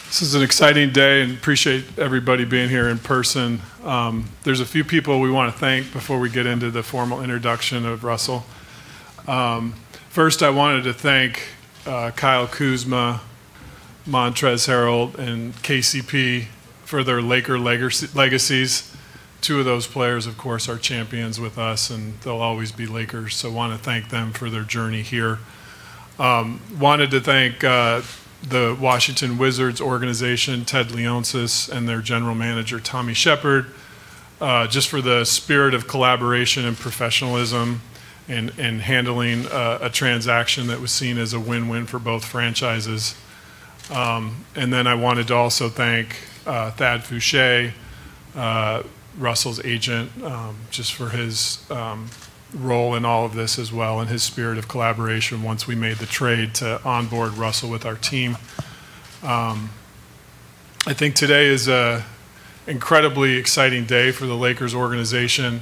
This is an exciting day, and appreciate everybody being here in person. There's a few people we want to thank before we get into the formal introduction of Russell. First, I wanted to thank Kyle Kuzma, Montrezl Harrell, and KCP for their Laker legacies. Two of those players, of course, are champions with us, and they'll always be Lakers, so I want to thank them for their journey here. Wanted to thank the Washington Wizards organization, Ted Leonsis, and their general manager, Tommy Shepard, just for the spirit of collaboration and professionalism in handling a transaction that was seen as a win-win for both franchises. And then I wanted to also thank Thad Fouché, Russell's agent, just for his role in all of this as well, and his spirit of collaboration once we made the trade to onboard Russell with our team. I think today is an incredibly exciting day for the Lakers organization.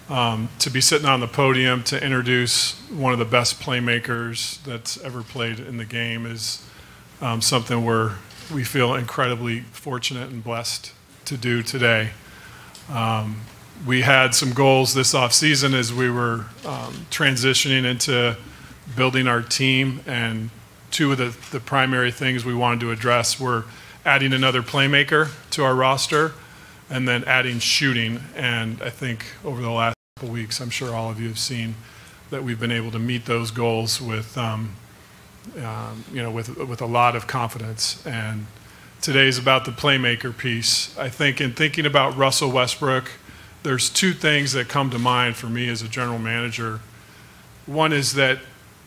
To be sitting on the podium to introduce one of the best playmakers that's ever played in the game is something we feel incredibly fortunate and blessed to do today. We had some goals this offseason as we were transitioning into building our team, and two of the primary things we wanted to address were adding another playmaker to our roster and then adding shooting. And I think over the last couple of weeks, I'm sure all of you have seen that we've been able to meet those goals with, with a lot of confidence. And today is about the playmaker piece. I think in thinking about Russell Westbrook, there's two things that come to mind for me as a general manager. One is that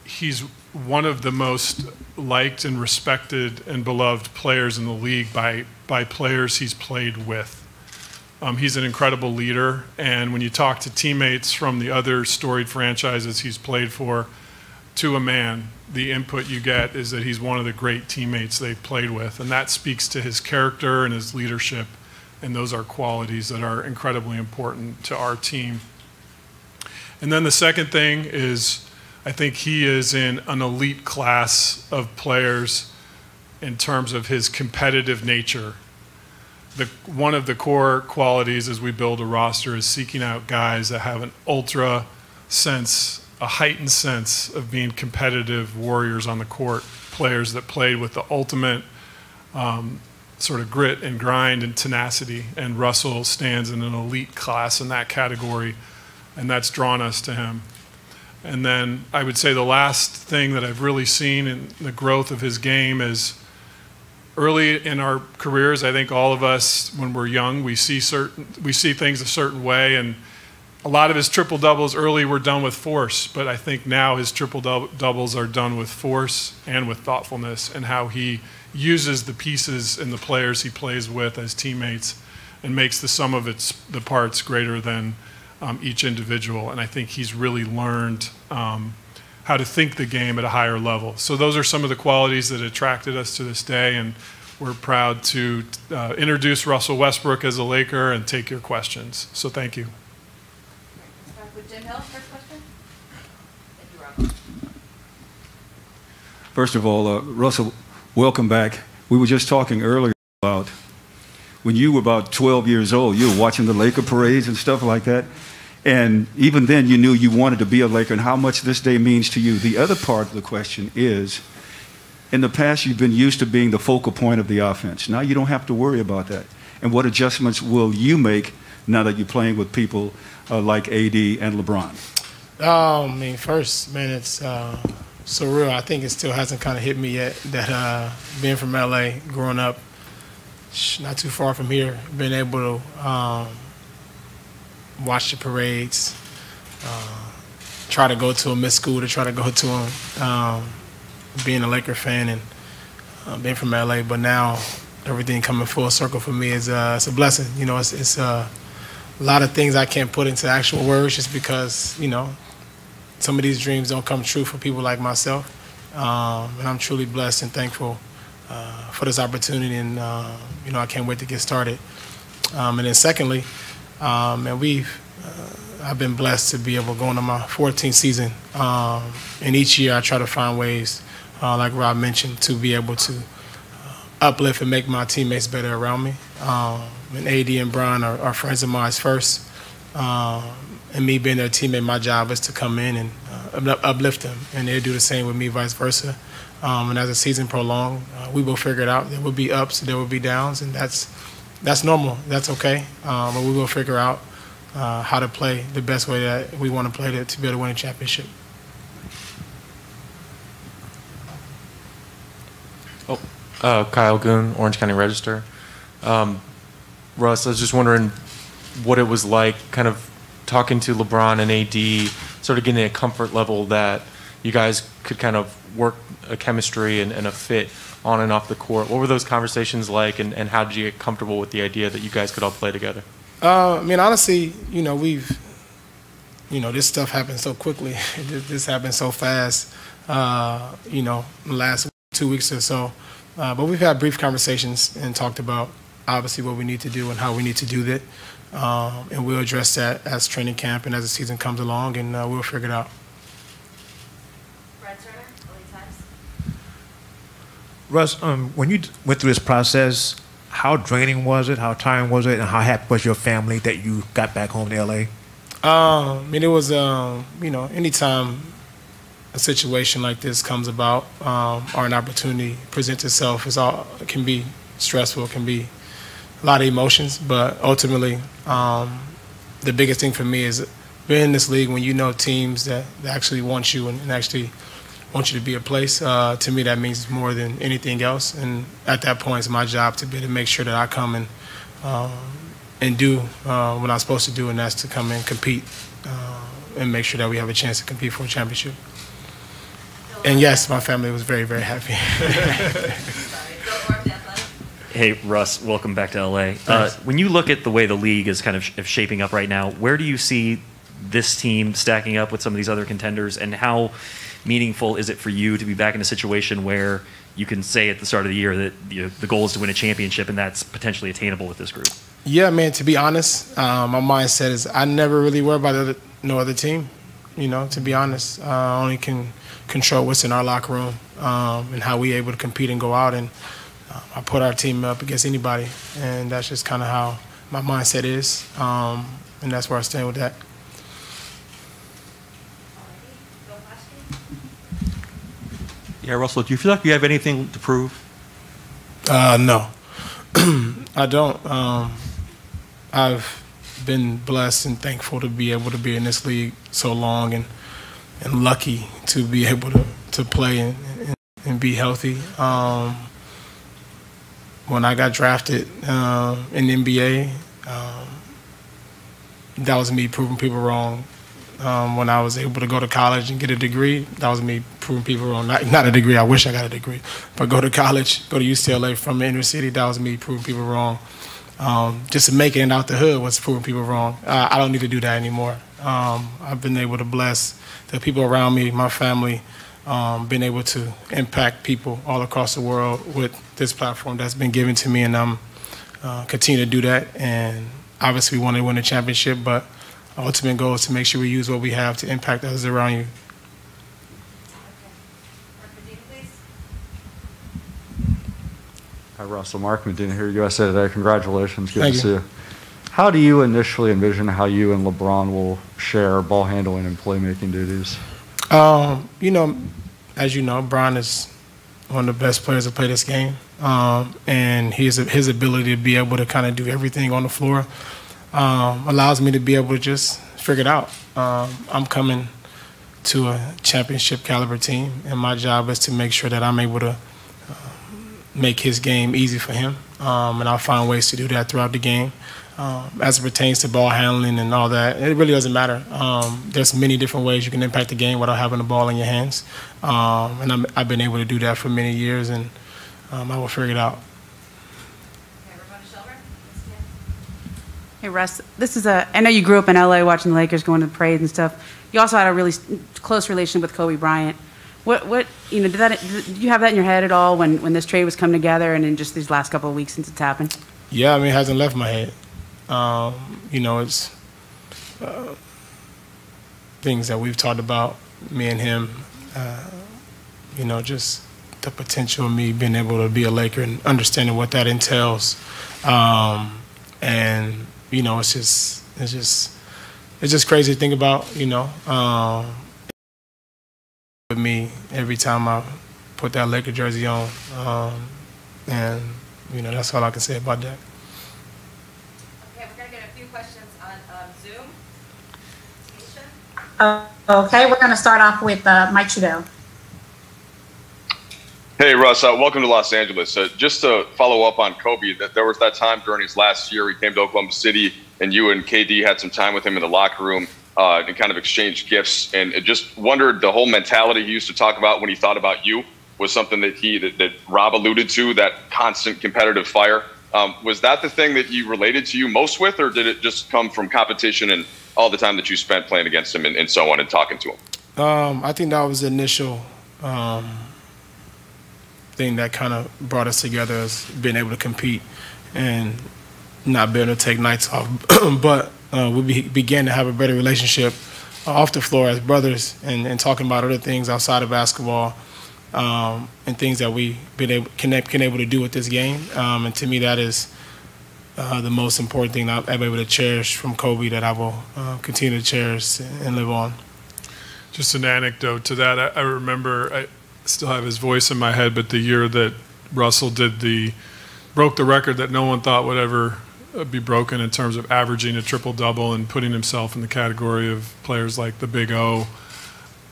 he's one of the most liked and respected and beloved players in the league by players he's played with. He's an incredible leader, and when you talk to teammates from the other storied franchises he's played for, to a man, the input you get is that he's one of the great teammates they've played with, and that speaks to his character and his leadership. And those are qualities that are incredibly important to our team. And then the second thing is, I think he is in an elite class of players in terms of his competitive nature. One of the core qualities as we build a roster is seeking out guys that have an ultra sense, a heightened sense of being competitive warriors on the court, players that played with the ultimate sort of grit and grind and tenacity, and Russell stands in an elite class in that category, and that's drawn us to him. And then I would say the last thing that I've really seen in the growth of his game is early in our careers, I think all of us, when we're young, we see things a certain way, and a lot of his triple-doubles early were done with force, but I think now his triple-doubles are done with force and with thoughtfulness, and how he uses the pieces and the players he plays with as teammates and makes the sum of the parts greater than each individual. And I think he's really learned how to think the game at a higher level. So those are some of the qualities that attracted us to this day, and we're proud to introduce Russell Westbrook as a Laker and take your questions. So thank you. Start with Jim Hill, first question. Thank you, Rob. First of all, Russell, welcome back. We were just talking earlier about when you were about 12 years old, you were watching the Laker parades and stuff like that. And even then you knew you wanted to be a Laker and how much this day means to you. The other part of the question is, in the past you've been used to being the focal point of the offense. Now you don't have to worry about that. And what adjustments will you make now that you're playing with people like AD and LeBron? I mean, first, man, it's surreal. I think it still hasn't kind of hit me yet that being from LA, growing up not too far from here, being able to watch the parades, try to go to them, miss school to try to go to them, being a Laker fan and being from LA, but now everything coming full circle for me is it's a blessing. You know, it's a lot of things I can't put into actual words just because, you know, some of these dreams don't come true for people like myself. And I'm truly blessed and thankful for this opportunity, and you know, I can't wait to get started. And then secondly, and I've been blessed to be able to go into my 14th season. And each year I try to find ways, like Rob mentioned, to be able to uplift and make my teammates better around me. And AD and Bron are friends of mine first. And me being their teammate, my job is to come in and uplift them, and they do the same with me, vice versa. And as the season prolongs, we will figure it out. There will be ups, there will be downs, and that's normal. That's okay. But we will figure out how to play the best way that we want to play to be able to win a championship. Kyle Goon, Orange County Register. Russ, I was just wondering what it was like kind of talking to LeBron and AD, sort of getting a comfort level that you guys could kind of work a chemistry and a fit on and off the court. What were those conversations like, and how did you get comfortable with the idea that you guys could all play together? I mean, honestly, this stuff happened so quickly. This happened so fast, in the last 2 weeks or so. But we've had brief conversations and talked about, obviously, what we need to do and how we need to do that. And we'll address that as training camp and as the season comes along, and we'll figure it out. Brad Turner, LA Times. Russ, when you went through this process, how draining was it? How tiring was it? And how happy was your family that you got back home to LA? I mean, it was, anytime a situation like this comes about or an opportunity presents itself, it can be stressful, it can be a lot of emotions, but ultimately, the biggest thing for me is being in this league when you know teams that actually want you and actually want you to be a place. To me, that means more than anything else. And at that point, it's my job to be able to make sure that I come and do what I'm supposed to do, and that's to come and compete and make sure that we have a chance to compete for a championship. And yes, my family was very, very happy. Hey, Russ, welcome back to LA. When you look at the way the league is kind of shaping up right now, where do you see this team stacking up with some of these other contenders, and how meaningful is it for you to be back in a situation where you can say at the start of the year that the goal is to win a championship, and that's potentially attainable with this group? Yeah, man, to be honest, my mindset is I never really worry about no other team, to be honest. I only can control what's in our locker room and how we able to compete and go out, and I put our team up against anybody, and that's just kind of how my mindset is, and that's where I stand with that. Yeah, Russell, do you feel like you have anything to prove? No, I don't. I've been blessed and thankful to be able to be in this league so long, and lucky to be able to play and be healthy. When I got drafted in the NBA, that was me proving people wrong. When I was able to go to college and get a degree, that was me proving people wrong. Not a degree, I wish I got a degree, but go to college, go to UCLA from the inner city, that was me proving people wrong. Just making it out the hood was proving people wrong. I don't need to do that anymore. I've been able to bless the people around me, my family, been able to impact people all across the world with this platform that's been given to me, and I'm continue to do that. And obviously we want to win a championship, but our ultimate goal is to make sure we use what we have to impact others around you. Hi, Russell. Mark Medina here, USA Today. Congratulations. Good Thank to see you. How do you initially envision how you and LeBron will share ball handling and playmaking duties? As you know, Bron is one of the best players to play this game, and his ability to be able to kind of do everything on the floor allows me to be able to just figure it out. I'm coming to a championship caliber team, and my job is to make sure that I'm able to make his game easy for him, and I'll find ways to do that throughout the game. As it pertains to ball handling and all that, it really doesn't matter. There's many different ways you can impact the game without having the ball in your hands, and I've been able to do that for many years, and I will figure it out. Hey, Russ, I know you grew up in LA watching the Lakers going to the parades and stuff. You also had a really close relation with Kobe Bryant. Did you have that in your head at all when this trade was coming together, and in just these last couple of weeks since it's happened? Yeah, I mean, it hasn't left my head. It's things that we've talked about, me and him, just the potential of me being able to be a Laker and understanding what that entails. And you know, it's just crazy to think about. You know, with me every time I put that Laker jersey on, and you know, that's all I can say about that. Okay, we're gonna get a few questions on Zoom. Okay, we're going to start off with Mike Trudell. Hey, Russ, welcome to Los Angeles. Just to follow up on Kobe, that there was that time during his last year, he came to Oklahoma City, and you and KD had some time with him in the locker room and kind of exchanged gifts. And just wondered, the whole mentality he used to talk about when he thought about you was something that Rob alluded to, that constant competitive fire. Was that the thing that he related to you most with, or did it just come from competition and all the time that you spent playing against him and so on and talking to him? I think that was the initial thing that kind of brought us together, as being able to compete and not being able to take nights off. But we began to have a better relationship off the floor as brothers, and talking about other things outside of basketball, and things that we've been able to do with this game. And to me, that is the most important thing that I'm able to cherish from Kobe, that I will continue to cherish and live on. Just an anecdote to that. I remember, I still have his voice in my head, but the year that Russell broke the record that no one thought would ever be broken in terms of averaging a triple-double and putting himself in the category of players like the Big O.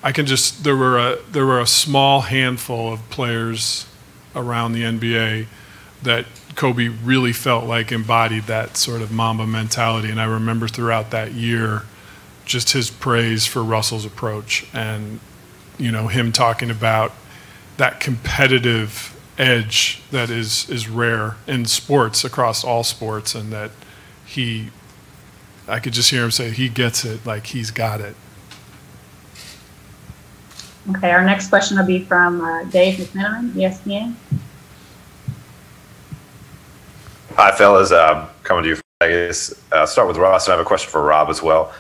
There were a small handful of players around the NBA that Kobe really felt like embodied that sort of Mamba mentality. And I remember throughout that year just his praise for Russell's approach, and you know, him talking about that competitive edge that is rare in sports, across all sports, and that I could just hear him say he gets it, like he's got it. Okay, our next question will be from Dave McMenamin, ESPN. Hi, fellas. Coming to you from Vegas. Start with Russ, and I have a question for Rob as well.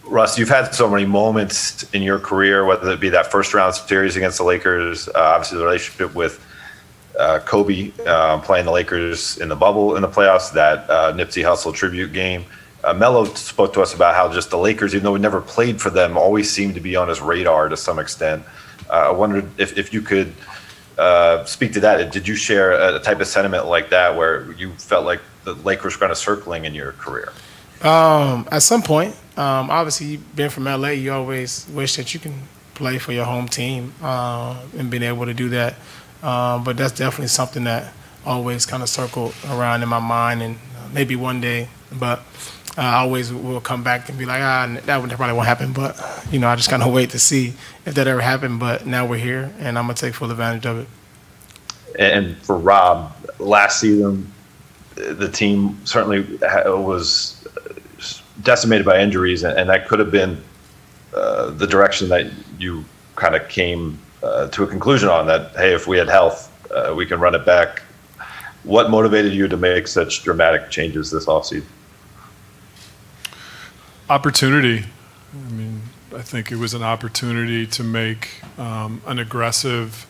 Russ, you've had so many moments in your career, whether it be that first-round series against the Lakers, obviously the relationship with Kobe playing the Lakers in the bubble in the playoffs, that Nipsey Hussle tribute game. Melo spoke to us about how just the Lakers, even though we never played for them, always seemed to be on his radar to some extent. I wondered if you could speak to that. Did you share a type of sentiment like that, where you felt like the Lakers were kind of circling in your career? At some point, obviously, being from LA, you always wish that you can play for your home team, and being able to do that. But that's definitely something that always kind of circled around in my mind, and maybe one day. But I always will come back and be like, that probably won't happen. But you know, I just kind of wait to see if that ever happened. But now we're here, and I'm gonna take full advantage of it. And for Rob, last season, the team certainly was decimated by injuries, and that could have been the direction that you kind of came to a conclusion on, that, hey, if we had health, we can run it back. What motivated you to make such dramatic changes this offseason? Opportunity. I mean, I think it was an opportunity to make an aggressive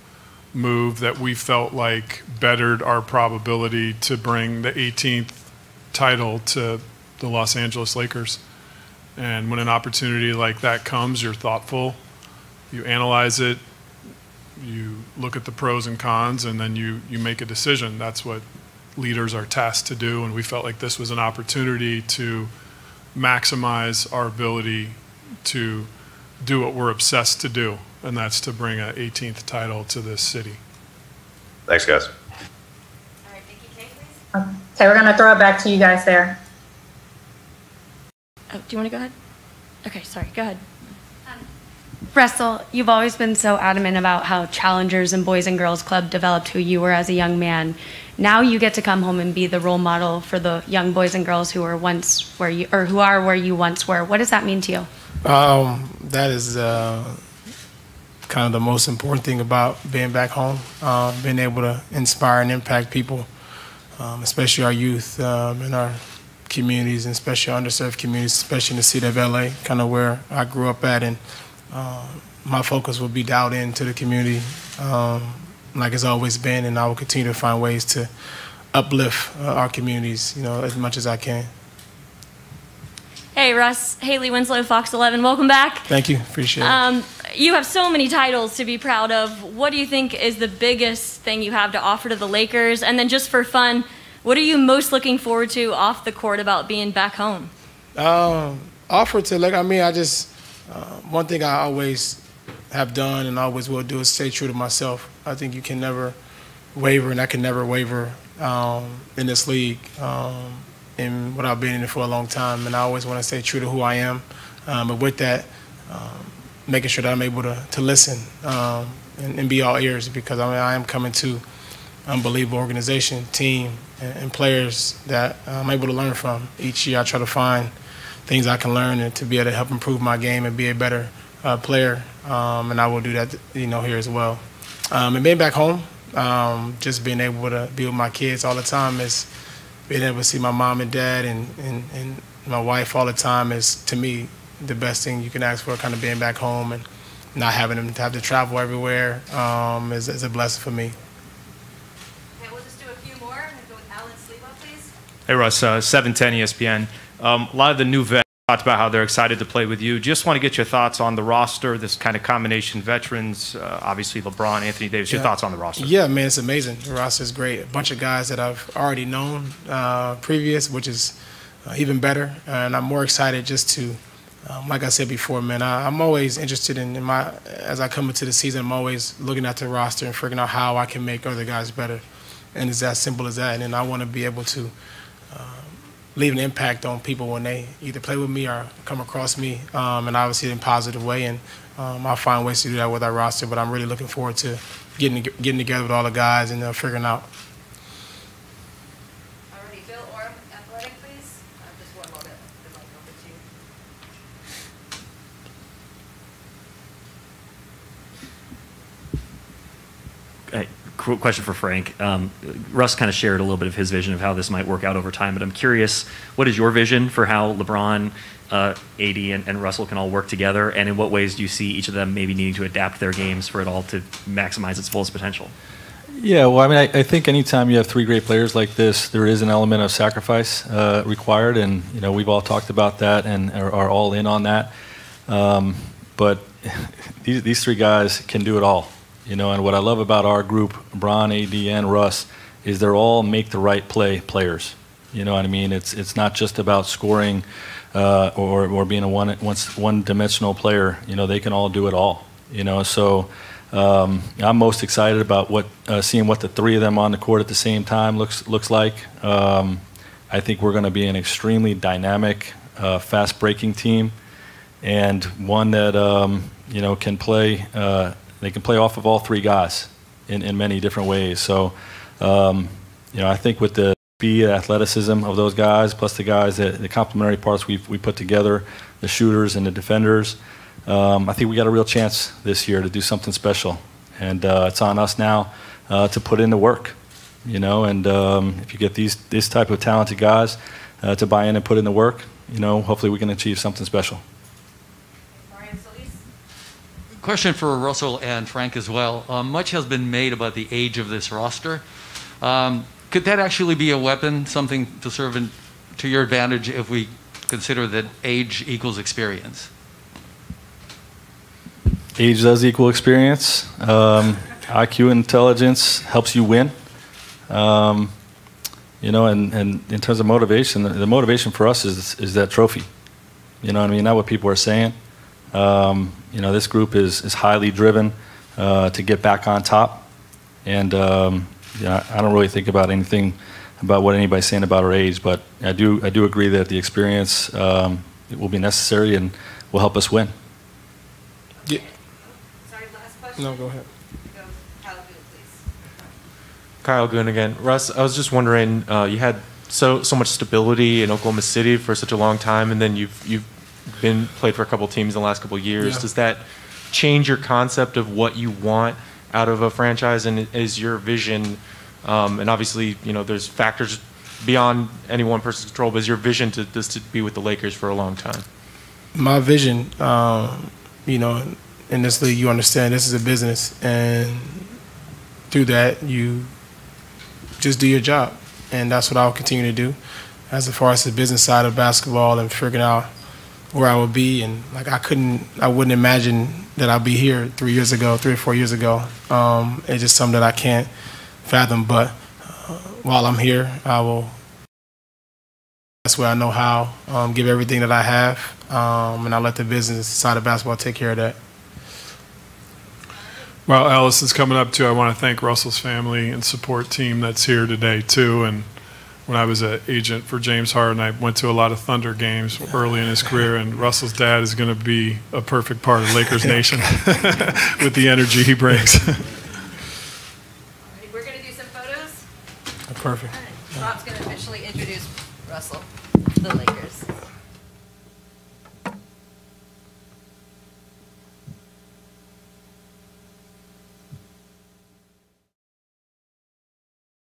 move that we felt like bettered our probability to bring the 18th title to the Los Angeles Lakers. And when an opportunity like that comes, you're thoughtful, you analyze it, you look at the pros and cons, and then you make a decision. That's what leaders are tasked to do, and we felt like this was an opportunity to maximize our ability to do what we're obsessed to do, and that's to bring an 18th title to this city. Thanks, guys. All right, thank you. Kate, please. Okay, we're going to throw it back to you guys there. Oh, do you want to go ahead? Okay, sorry, go ahead. Russell, you've always been so adamant about how Challengers and Boys and Girls Club developed who you were as a young man. Now you get to come home and be the role model for the young boys and girls who were once where you, or who are where you once were. What does that mean to you? That is kind of the most important thing about being back home, being able to inspire and impact people, especially our youth in our communities, and especially our underserved communities, especially in the city of LA, kind of where I grew up at. And my focus will be dialed into the community, like it's always been, and I will continue to find ways to uplift our communities, as much as I can. Hey, Russ. Haley Winslow, Fox 11. Welcome back. Thank you. Appreciate it. You have so many titles to be proud of. What do you think is the biggest thing you have to offer to the Lakers? And then just for fun, what are you most looking forward to off the court about being back home? Offer to, one thing I always have done and always will do is stay true to myself. I think you can never waver, and I can never waver in this league. And without being in it for a long time, and I always want to stay true to who I am. But with that, making sure that I'm able to listen and be all ears, because I am coming to unbelievable organization, team, and players that I'm able to learn from. Each year I try to find things I can learn and to be able to help improve my game and be a better player. And I will do that, here as well. And being back home, just being able to be with my kids all the time is being able to see my mom and dad and my wife all the time is, to me, the best thing you can ask for, kind of being back home and not having them to have to travel everywhere is a blessing for me. Okay, we'll just do a few more. I'm going to go with Alan Sleva, please. Hey, Russ, 710 ESPN. A lot of the new vets talked about how they're excited to play with you. Just want to get your thoughts on the roster, this kind of combination veterans, obviously LeBron, Anthony Davis. Your thoughts on the roster? Yeah, man, it's amazing. The roster is great. A bunch of guys that I've already known previous, which is even better. And I'm more excited just to, like I said before, man, I'm always interested as I come into the season, I'm always looking at the roster and figuring out how I can make other guys better. And it's as simple as that. And then I want to be able to leave an impact on people when they either play with me or come across me, and obviously in a positive way. And I'll find ways to do that with our roster. But I'm really looking forward to getting together with all the guys and figuring out. Alrighty, Bill Orm, Athletic, please. Just one moment. The mic over to you. Hey, question for Frank. Russ kind of shared a little bit of his vision of how this might work out over time, but I'm curious, what is your vision for how LeBron, AD, and Russell can all work together, and in what ways do you see each of them maybe needing to adapt their games for it all to maximize its fullest potential? Yeah, well, I mean, I think anytime you have three great players like this, there is an element of sacrifice required, and we've all talked about that and are all in on that. But these three guys can do it all. And what I love about our group, Bron, AD, and Russ, is they're all make the right play players. You know what I mean? It's not just about scoring or being a one-dimensional player. They can all do it all. So I'm most excited about seeing what the three of them on the court at the same time looks like. I think we're going to be an extremely dynamic, fast-breaking team, and one that can play. They can play off of all three guys in many different ways. So, I think with the speed, athleticism of those guys, plus the guys, the complementary parts we put together, the shooters and the defenders, I think we got a real chance this year to do something special. And it's on us now to put in the work, and if you get this type of talented guys to buy in and put in the work, hopefully we can achieve something special. Question for Russell and Frank as well. Much has been made about the age of this roster. Could that actually be a weapon, something to serve to your advantage if we consider that age equals experience? Age does equal experience. IQ intelligence helps you win. And in terms of motivation, the motivation for us is that trophy. Not what people are saying. This group is highly driven to get back on top, and I don't really think about anything about what anybody's saying about our age, but I do agree that the experience it will be necessary and will help us win. Yeah. Sorry, last question. No, go ahead. Go, Kyle Goon, please. Kyle Goon again. Russ, I was just wondering, you had so much stability in Oklahoma City for such a long time, and then you've played for a couple teams in the last couple of years. Yeah. Does that change your concept of what you want out of a franchise, and is your vision, and obviously, there's factors beyond any one person's control, but is your vision to be with the Lakers for a long time? My vision, in this league, you understand this is a business, and through that, you just do your job, and that's what I'll continue to do. As far as the business side of basketball and figuring out where I would be, and like I wouldn't imagine that I'll be here 3 or 4 years ago. It's just something that I can't fathom. But while I'm here, I will. That's where I know how. Give everything that I have, and I'll let the business side of basketball take care of that. Well, Alice is coming up too. I want to thank Russell's family and support team that's here today too. And when I was an agent for James Harden, I went to a lot of Thunder games early in his career, and Russell's dad is going to be a perfect part of Lakers Nation with the energy he brings. We're going to do some photos. Perfect. Rob's going to officially introduce Russell to the Lakers.